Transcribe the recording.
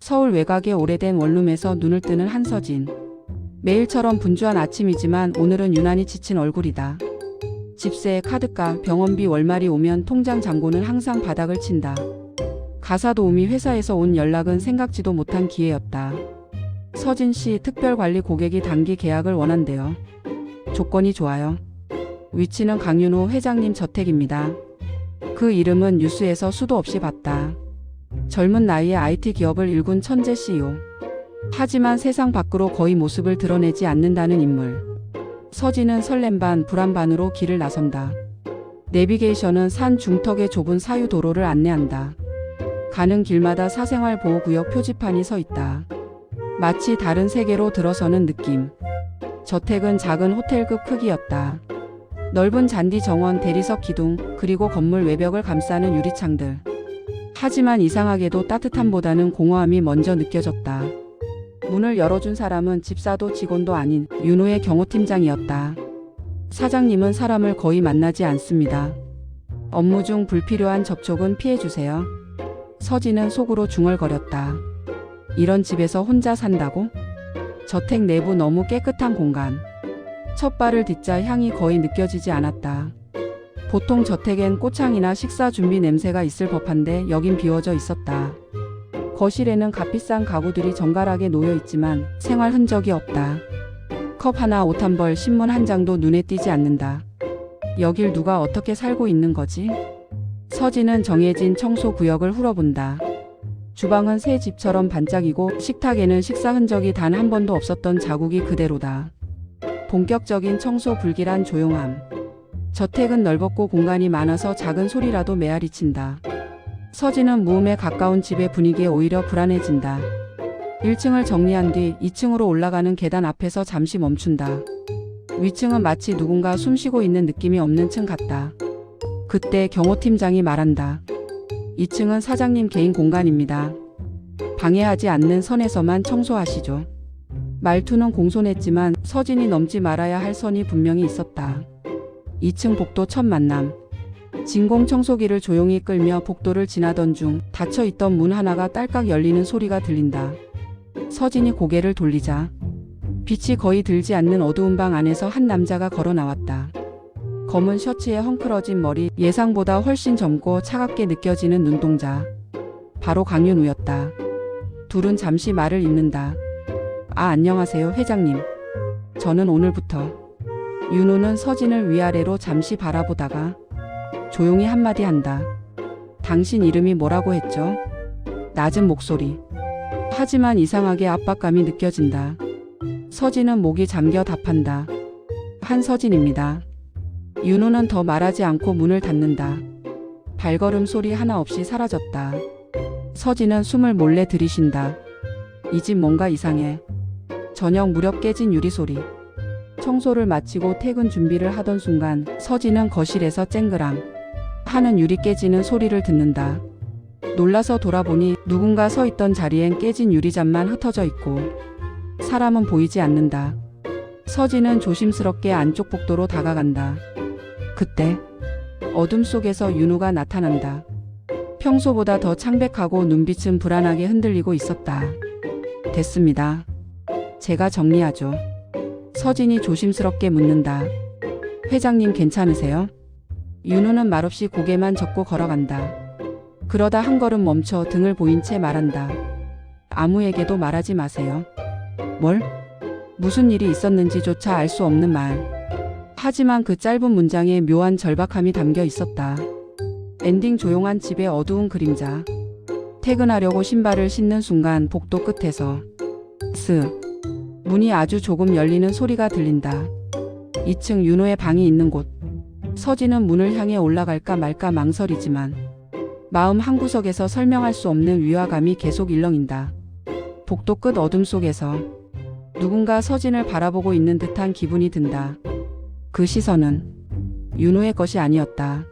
서울 외곽의 오래된 원룸에서 눈을 뜨는 한서진. 매일처럼 분주한 아침이지만 오늘은 유난히 지친 얼굴이다. 집세, 카드값, 병원비 월말이 오면 통장 잔고는 항상 바닥을 친다. 가사 도우미 회사에서 온 연락은 생각지도 못한 기회였다. 서진 씨, 특별관리 고객이 단기 계약을 원한대요. 조건이 좋아요. 위치는 강윤호 회장님 저택입니다. 그 이름은 뉴스에서 수도 없이 봤다. 젊은 나이에 IT 기업을 일군 천재 CEO. 하지만 세상 밖으로 거의 모습을 드러내지 않는다는 인물. 서진은 설렘 반 불안 반으로 길을 나선다. 내비게이션은 산 중턱의 좁은 사유 도로를 안내한다. 가는 길마다 사생활 보호구역 표지판이 서 있다. 마치 다른 세계로 들어서는 느낌. 저택은 작은 호텔급 크기였다. 넓은 잔디 정원, 대리석 기둥, 그리고 건물 외벽을 감싸는 유리창들. 하지만 이상하게도 따뜻함보다는 공허함이 먼저 느껴졌다. 문을 열어준 사람은 집사도 직원도 아닌 윤호의 경호팀장이었다. 사장님은 사람을 거의 만나지 않습니다. 업무 중 불필요한 접촉은 피해주세요. 서진은 속으로 중얼거렸다. 이런 집에서 혼자 산다고? 저택 내부 너무 깨끗한 공간. 첫 발을 딛자 향이 거의 느껴지지 않았다. 보통 저택엔 꽃향이나 식사 준비 냄새가 있을 법한데 여긴 비워져 있었다. 거실에는 값비싼 가구들이 정갈하게 놓여 있지만 생활 흔적이 없다. 컵 하나, 옷 한 벌, 신문 한 장도 눈에 띄지 않는다. 여길 누가 어떻게 살고 있는 거지? 서진은 정해진 청소 구역을 훑어본다. 주방은 새 집처럼 반짝이고 식탁에는 식사 흔적이 단 한 번도 없었던 자국이 그대로다. 본격적인 청소 불길한 조용함. 저택은 넓었고 공간이 많아서 작은 소리라도 메아리친다. 서진은 무음에 가까운 집의 분위기에 오히려 불안해진다. 1층을 정리한 뒤 2층으로 올라가는 계단 앞에서 잠시 멈춘다. 위층은 마치 누군가 숨쉬고 있는 느낌이 없는 층 같다. 그때 경호팀장이 말한다. 2층은 사장님 개인 공간입니다. 방해하지 않는 선에서만 청소하시죠. 말투는 공손했지만 서진이 넘지 말아야 할 선이 분명히 있었다. 2층 복도 첫 만남. 진공 청소기를 조용히 끌며 복도를 지나던 중 닫혀있던 문 하나가 딸깍 열리는 소리가 들린다. 서진이 고개를 돌리자 빛이 거의 들지 않는 어두운 방 안에서 한 남자가 걸어 나왔다. 검은 셔츠에 헝클어진 머리, 예상보다 훨씬 젊고 차갑게 느껴지는 눈동자. 바로 강윤우였다. 둘은 잠시 말을 잇는다. 안녕하세요 회장님. 저는 오늘부터. 윤우는 서진을 위아래로 잠시 바라보다가 조용히 한마디 한다. 당신 이름이 뭐라고 했죠? 낮은 목소리. 하지만 이상하게 압박감이 느껴진다. 서진은 목이 잠겨 답한다. 한서진입니다. 윤우는 더 말하지 않고 문을 닫는다. 발걸음 소리 하나 없이 사라졌다. 서진은 숨을 몰래 들이쉰다. 이 집 뭔가 이상해. 저녁 무렵 깨진 유리 소리. 청소를 마치고 퇴근 준비를 하던 순간 서진은 거실에서 쨍그랑 하는 유리 깨지는 소리를 듣는다. 놀라서 돌아보니 누군가 서 있던 자리엔 깨진 유리잔만 흩어져 있고 사람은 보이지 않는다. 서진은 조심스럽게 안쪽 복도로 다가간다. 그때 어둠 속에서 윤우가 나타난다. 평소보다 더 창백하고 눈빛은 불안하게 흔들리고 있었다. 됐습니다. 제가 정리하죠. 서진이 조심스럽게 묻는다. 회장님 괜찮으세요? 윤우는 말없이 고개만 젓고 걸어간다. 그러다 한 걸음 멈춰 등을 보인 채 말한다. 아무에게도 말하지 마세요. 뭘? 무슨 일이 있었는지조차 알 수 없는 말. 하지만 그 짧은 문장에 묘한 절박함이 담겨 있었다. 엔딩. 조용한 집의 어두운 그림자. 퇴근하려고 신발을 신는 순간 복도 끝에서 문이 아주 조금 열리는 소리가 들린다. 2층 윤호의 방이 있는 곳. 서진은 문을 향해 올라갈까 말까 망설이지만 마음 한구석에서 설명할 수 없는 위화감이 계속 일렁인다. 복도 끝 어둠 속에서 누군가 서진을 바라보고 있는 듯한 기분이 든다. 그 시선은 윤호의 것이 아니었다.